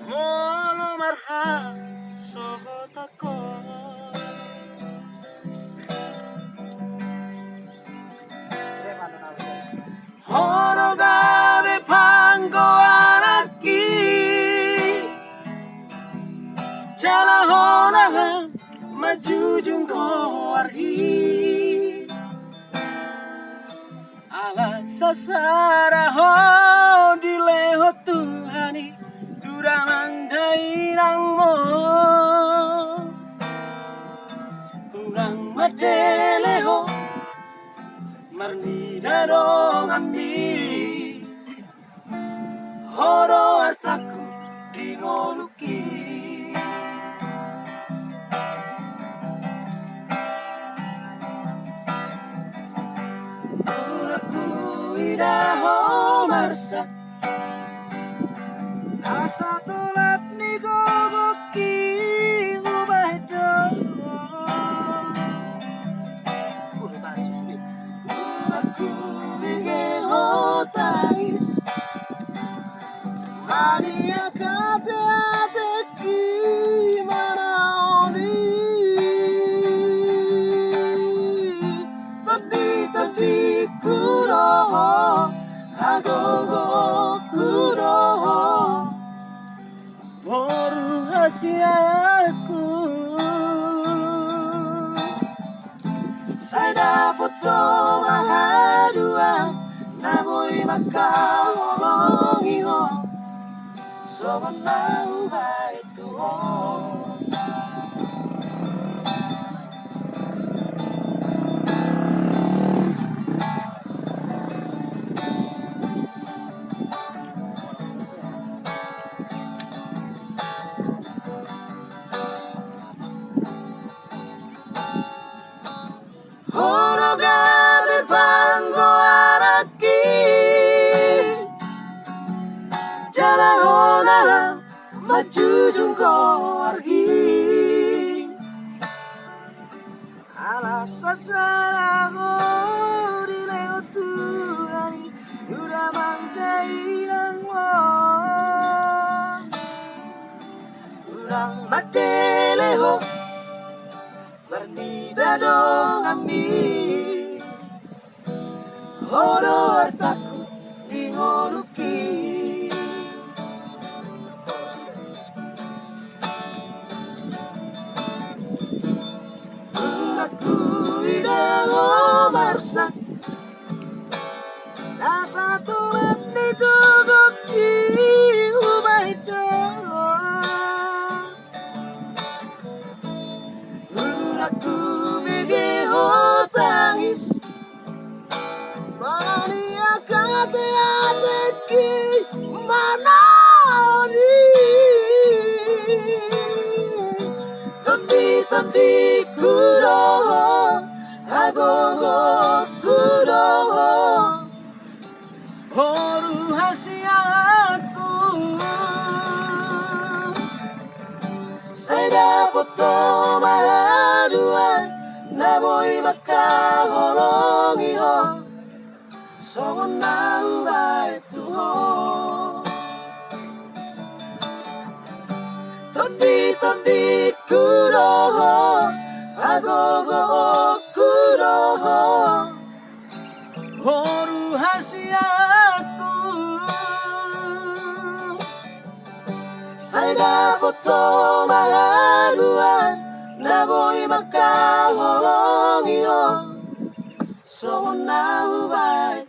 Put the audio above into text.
Mono marha sokotako Horo gabe pango araki Chala hona majujung ko arhi Ala sasara ho dileho Tuhani Turamandai nang mo Kurang madeleho Marni darong ambi Horo artaku dingoluki Uraku idaho marsa Asa tolap ni gogoki ubahdo Uraku bigeho tangis Mania kate ateki manaoni Tadi kuroho Agogo kuroho Boru hasiaku Saya foto mahadua Naboy makaholongi ho Soban mau baik tuho Horo gabe pango araki Jala hona majujung ko arhi Ala sasara ho dileo Tuhani Udah mandai nang mo Urang madeleho Bernida dong ambi Horo artaku dingoluki Aku idaho marsa Nasa tulet ni gogoki ubahdo Aku bigeho tangis Mania kate ateki manaoni Tadi kuroho Agogo kuroho Horu hasiaku Saya foto mahaduan Naboy makaholongi ho Sogon nau baik tuho Tadi kuroho Agogo kuroho Horu hasiaku Saya foto mahaduan Naboy makaholongi ho Sogon nau baik